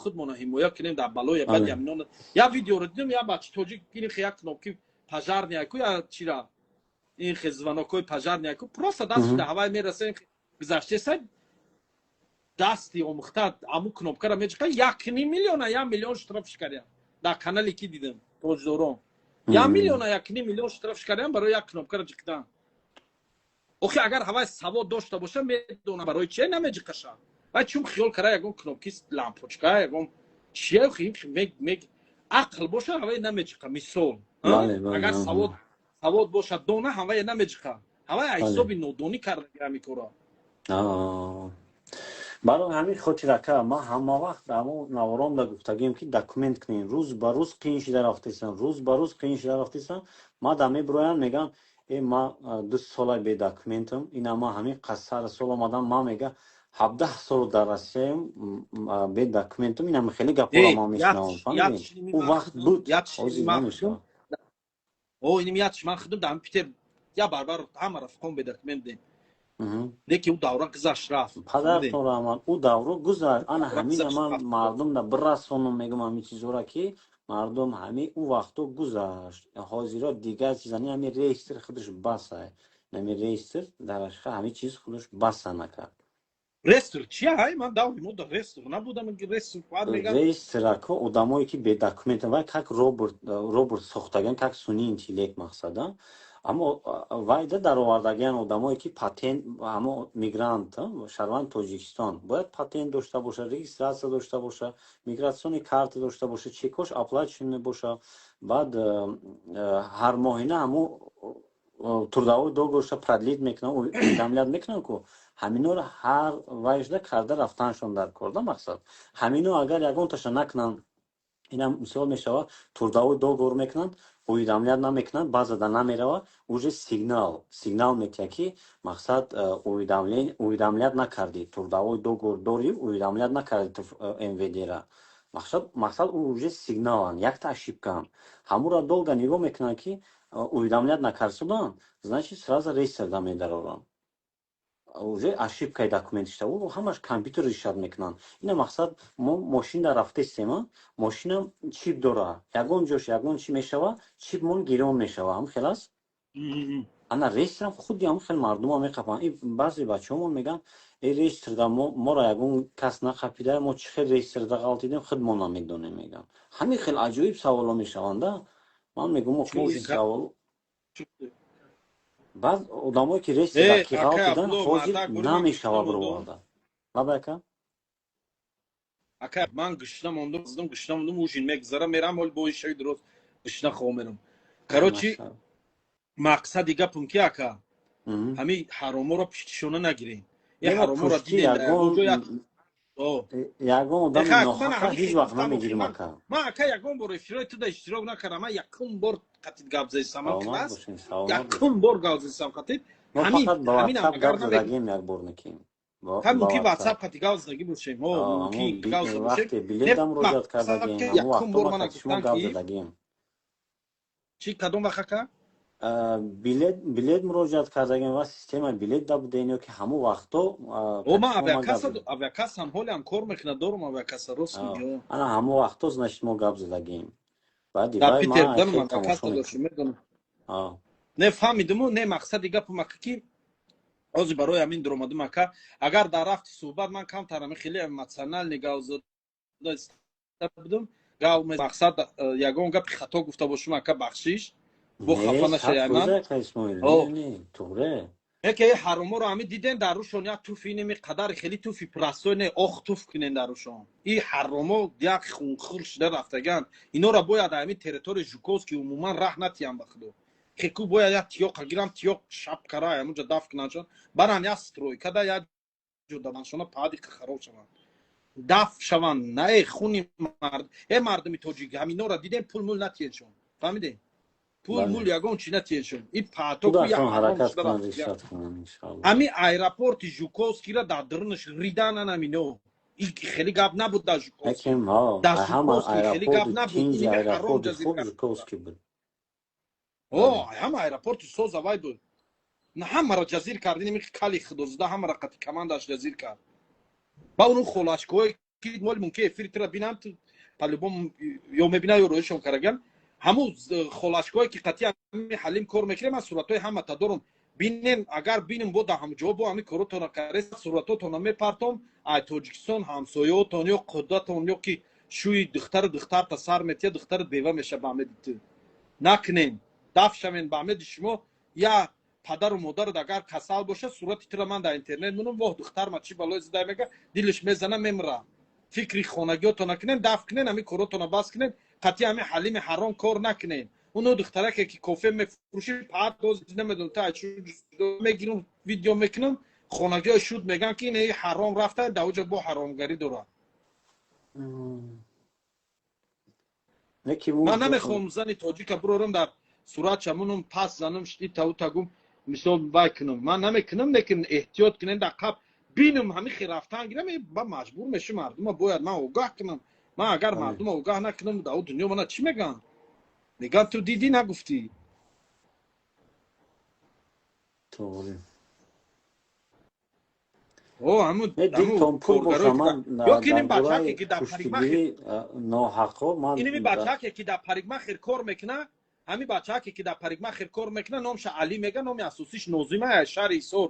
худмона ҳимоя кунем дар балоя баъд яминон. я видеоро дидам я бачи тоҷик гирифт як кнопки пожарняку я чира ин звонокои пожарняку просто дасти да ҳавай мерасем гузаштеса дасти омӯхта аму кнопкаро мечиқа 1 миллион 1 миллион штрафш кардем дар канале ки дидам тоҷдорон 1 миллион 1 миллион штрафш кардем барои як кнопкаро ҷиқидан. охи агар ҳавай савод дошта боша медона барои чие намеҷиқаша вай чун хиёл кара ягон кнопки лампочка ягон чие мег ақл боша ҳавай намеҷиқа мисол агар савод боша дона ҳавай намеҷиқа ҳавай ҳисоби нодонӣ карда мекора. барои ҳамин хотир ака ма ҳама вақт ҳамо наворонда гуфтагем ки документ кунем рӯз ба рӯз қиин шида рафтесан рӯз ба рӯз қиин шида рафтесан мада мебироян меган ма 2 сола бе документам ина ма ҳамин қасар сол омадам ма мега 17 сол дар Россияем бе документам ина хеле гапора ма мешунавам фаҳмидем у вақт буд ҳозир намешавад. иним ятш ман худам дар питер я барбар ҳама рафиқон бе документ дем леки у давра гузашт рафт падартон раҳмат у давро гузашт ана ҳамин ман мардум да бирасонам мегум ҳамин чизора ки мардум ҳамин у вақто гузашт ҳозиро дигар чизани ҳамин реестр худаш басай ҳамин реестр дарашқа ҳамин чиз худаш баса накард. реестр чия ҳай ман даври мода реестр набудам реестр фақат мегам реестр ако одамое ки бе документ вай как робот сохтаган как суни интеллект мақсада аммо вайда даровардагиан одамое ки патент ҳамо мигрант шаҳрванди Тоҷикистон бояд патент дошта боша регистратсия дошта боша мигратсиони карта дошта боша чекош аплачен мебоша баъд ҳар моҳина ҳамо трудовой договорша продлит мекунам уведомлят мекунам ку ҳаминоро ҳар вайжда карда рафтаншон дар корда мақсад ҳамино агар ягонташа накунанд ина мисол мешавад трудовой договор мекунанд уведомлят намекунанд баъзада намерава уже сигнал метия ки мақсад уведомлят накарди трудовой договор дори уведомлят накарди МВДра мақсад уже сигналан якта ошибкаам ҳамура долга нигоҳ мекунанд ки уведомлят накарсудан значит сразу рейстерда медароранд уже ошибкаи документишта у ҳамаш компютер решат мекунанд ина мақсад мо мошинда рафтестема мошинам чип дора ягон ҷош ягон чи мешава чипмон гирён мешава ҳам хелас ана рейстерам худи ҳам хел мардума меқапанд баъзе бачаҳомон меган рейстерда моро ягон кас нақапида мо чӣ хел рейстерда ғалтидем худмон намедонем меган ҳамин хел аҷоиб саволо мешаванда ман мегум савол баъд одамое ки рейстерда ки ғалтидан ҳозир намешава бироварда бабака ака ман гӯшта мондум ужин мегзара мерам ҳол бои шави дуроз гӯшта хо мерам короче мақсади гапм ки ака ҳамин ҳароморо пиштишона нагирем ин нема ҳароморо пушти дидем дар оҷо ягон одами нохаҳа ҳеҷ вақт намегирим ака. ман ака ягон бор ифтирои туда иштирок накардам. Ман якум бор қатит гап застам класс, якум бор гап застам қатит. мо фақат ба WhatsApp гап задагим як бор наким. ҳам мумкин WhatsApp қатит гап задаги бошем. мумкин гап зада бошем. вақте билетам муроҷиат кардагим, ҳамон вақтҳо ма шумо гап задагим. чӣ кадом вақт ака? билет муроҷиат кардагим ва системаи билет дабудем ё ки ҳамон вақтҳо ман авиакассам ҳолиам кор мекунад, дорум авиакасса рост мегӣ. ана ҳамон вақтҳо значит мо гап задагим. баъди дар вай Питер ма данум авиакасса дошем медонам. не фаҳмидиму, не мақсади гапам ака ки ҳозир барои ҳамин дуромадам ака, агар дар рафти суҳбат ман камтарам хеле эмоционални гап зада истадам. гап мақсад ягон гапи хато гуфта бошам ака бахшиш. бо хафа нашаяман. яке ҳароморо ҳами диден дар рӯшон як туфи неми қадари хеле туфи прастой не ох туф кунен дар рӯшон. И ҳаромо як хунхур шуда рафтаган. Инора бояд ҳами территорияи Жуковский умуман раҳ натиям ба худо. Хеку бояд як тиёқа гирам тиёқ шапкара ҳамунҷа даф кунаншон. Баран як стройкада як ҷода маншона пади хароб шаванд. даф шаванд. Не хуни мард. мардами тоҷик ҳаминора диден пул мул натиеншон. фаҳмидем? пул мул ягон чи натиеншон. И патоку як ҳаром шуда рафтаган. ҳами аэропорти Жуковскийра дар дырнаш риданан ҳамино. И хеле гап набуд дар Жуковский. дар Жуковский хеле гап набуд. Ин ҳаром ҷазир буд. ҳама аэропорти соз авай буд. ҳамаро ҷазир кард. ин кали худозада ҳамаро қати командаш ҷазир кард. ба ону холашкои ки моли мумкин эфиртира бинам по-любому ё мебина ё роишон караган. ҳамун холашкои ки қати ҳами ҳалим кор мекунем. ман суратҳои ҳамата дорум. бинем агар бинем бо даҳамҷо бо ҳами коротона карес суратотона мепартом. ай Тоҷикистон ҳамсояотон ё қудратон ё ки шӯи духтарта сар метия духтарат бева меша ба амедити накунем. даф шавен ба амеди шумо. я падару модарат агар касал боша сурати тира ман дар интернет мунам воҳ духтарма чӣ балои зада мега дилаш мезана мемра. фикри хонагиётон накунен. даф кунен ҳами коротона бас кунен. қати ҳами ҳалими ҳаром кор накунен. оно духтараке ки кофе мефурӯши пад доз намедонам та мегирам видео мекунам хонагиёи шуд меган ки ин ҳаром рафта дар оҷа бо ҳаромгарӣ дорад. ман намехоҳам зани тоҷика бирорам дар суратша мунам пас занам шти таву тагум мисол вай кунам. ман намекунам лекин эҳтиёт кунем дар қаб бинам ҳами хи рафтан гирам ба маҷбур мешам мардума бояд ман огаҳ кунам. ман агар мардума огаҳ накунам дар дунё мана чӣ меган? меган ту дидӣ нагуфтӣ. иними бачаке ки дар парикмахер кор мекуна ҳами бачаке ки дар парикмахер кор мекуна номша Али мега номи асосиш Нозима шаҳри Ҳисор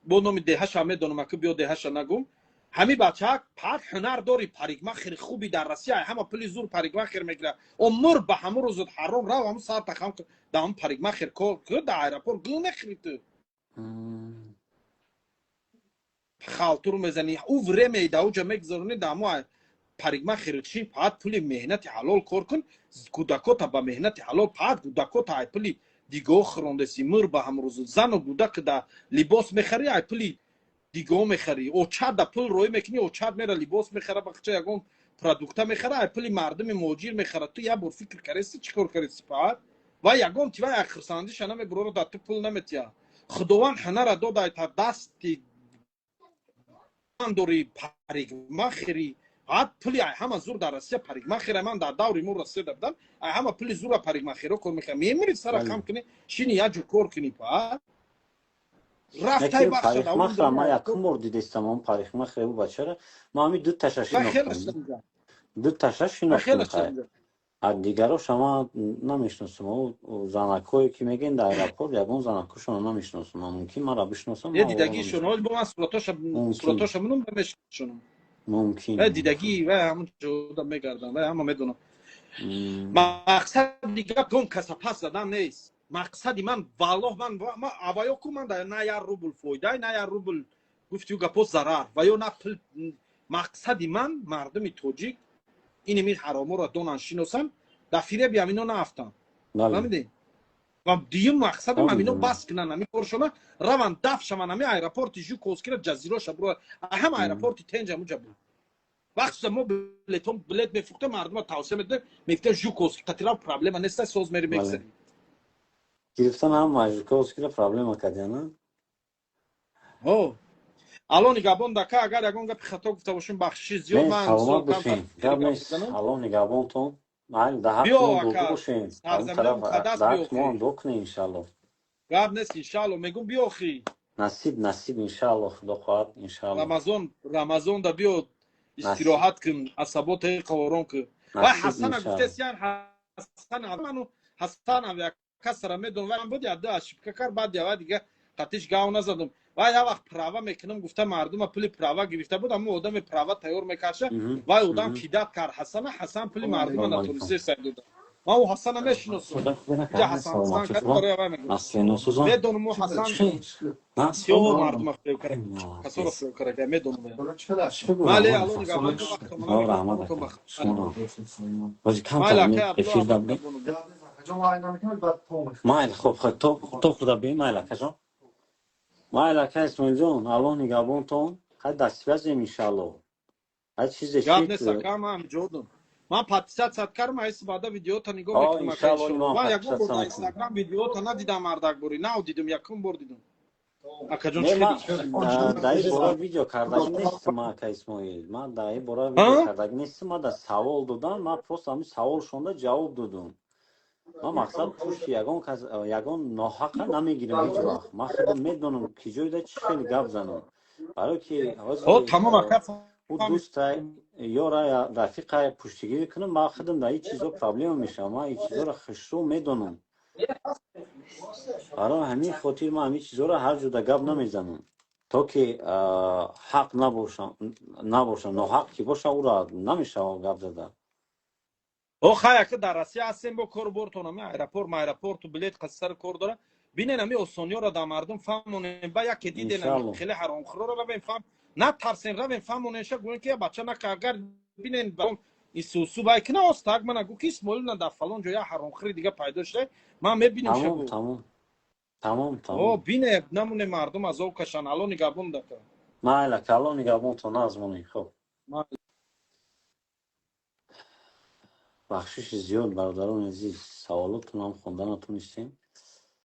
бо номи деҳаша медонам ака биё деҳаша нагум. ҳами бачак пад ҳунар дори парикмахери хуби дар Россия ҳама пули зур парикмахер мегира. умр ба ҳамун рӯзот ҳаром рав ҳамун сар тахам дар ҳамун парикмахер кор дар аэропорт гул мехӯри ту. халтур мезани ӯ времяи дар оҷа мегузарони дар ҳамун парикмахери чӣ пад пули меҳнати ҳалол кор кун. кӯдакота ба меҳнати ҳалол пад кӯдакота ай пули дигоҳ хӯрондаси мур ба ҳамун рӯзот зану кӯдак дар либос мехари ай пули дигоҳ мехари. очад да пул рӯй мекунӣ очад мера либос мехара бахча ягон продукта мехара ай пули мардуми муҳоҷир мехара. ту як бор фикр кареси чӣ кор кареси пад ва ягон тива як хурсандиша намебурора дар ту пул наметия. худованд ҳунара дода ай та дасти дори парикмахери ҳад пули ай ҳама зур дар Россия парикмахера ман дар даври мо расида будам ай ҳама пули зура парикмахеро кор мехара. мемури сара хам кунӣ шини як ҷо кор кунӣ пад рафтай парикмахра ман якум бор дидистам он парикмахра бу бачара ман ҳами ду таша шинохтам. дигароша ман намешносам. занакое ки мегӯянд дар аэропорт ягон занакошона намешносам. мумкин мара бишносам дидагишон ҳол бо ман суратоша мунам намешносам. мумкин дидагӣ ва ҳамун ҷода мегардам ва ҳама медонам. мақсади гап гон каса пас задан нест. мақсади ман валлоҳ ман аваёку ман на як рубл фоида на як рубл гуфтию гапо зарар ва ё на пул. мақсади ман мардуми тоҷик иними ҳароморо донан шиносам дар фиреб ҳамино нарафтам. фаҳмидем? ва дигим мақсадам خب ҳамино میدونم бас кунан ҳами коршона раван даф шаван ҳами аэропорти жуковскира ҷазироша бро ҳам аэропорти тенҷа муҷа бу вақти мо билет мефурӯхта мардума тавсия медодем мегуфтем жуковски қатира проблема неста соз мери بله мегузарем گرفتن هم ماژیکوفسکی رو پرابلم کردی نه ҳо алон нигабон дака агар ягон гапи хато гуфта бошем бахшиши зиёд نه ман سلامت мисол камтар باشین گپ гап نیست мезанам الان نگهبانتون محل در биё حق ما دوغو ака باشین اون сарзамина طرف муқаддас در حق ما биёхӣ هم دو کنین انشالله гап нест иншаалло мегум биёхӣ نصیب انشالله خدا خواهد انشالله рамазон да биё نصیب истироҳат кун асаботаи ором кун вай نصیب ҳасана انشالله гуфтест ян ҳасанану ҳасанав якасара медон вай буд яда ашибка кар баъд ява дига қатиш гав назадум вай я вақт права мекунам гуфта мардума пули права гирифта буд аммо одаме права тайёр мекарша вай одам кидат кар ҳасан пули мардума натонисте сайдода ман у ҳасана мешиносум ҷа ҳасан кар барои вай мегӯям медонум у ҳасан сиё мардума фирёвкара касоро фирёвкара медонум майли алло нигабон майли акай абдулло مایل خب تو خدا بی مایل کجا مایل که اسماعیل جان الان نگهبانتون خیلی دستی بزنیم انشالله هر چیز гап شکل нест ака ман ҷодум ман подписатсият кардам айси баъда видеота нигоҳ آه мекунам ака انشالله иншоалло ایمان ман ягон бор дар подписаться инстаграм видеота надидам ардакбори нав дидум якум бор дидум акаҷон نه чӣ من در این باره ویدیو کردگی نیستم که اسماعیل من در این باره ویدیو کردگی نیستم من در سوال دادم من پروست همین سوال شونده جواب دادم من مقصد پشت یگان ناحقه نمیگیرم هیچ وقت من خودم میدونم که جای ده چی خیلی گپ زنم برای که тамом ака او دوست یارا یا رفیق پشتگیری کنم من خودم در این چیزا پرابلم میشم من این چیزا رو خشتو میدونم برای همین خاطر من همین چیزا رو هر جور گپ نمیزنم تا که حق نباشم ناحق که باشه او را نمیشه گپ زده хай ака дар россия ҳастем бо кору бортонами аэропорту билет қассари кор дора бинен ами осониёро дар мардум фаҳмонем ба яке диден хеле ҳаромхӯроро равем фаҳм натарсен равем фаҳмоненша гӯем ки бача нака агар бинен баром исусу бай кина остак мана гу ки исмоилна дар фалон ҷо я ҳаромхӯри дига пайдо шуда ман мебинем шагу тамом бине намуне мардум азоб кашан алло нигабон дака майла ка алло нигабонтон назмонӣ хуб بخشش زیاد برادران عزیز سوالاتون هم خوندن نتونستیم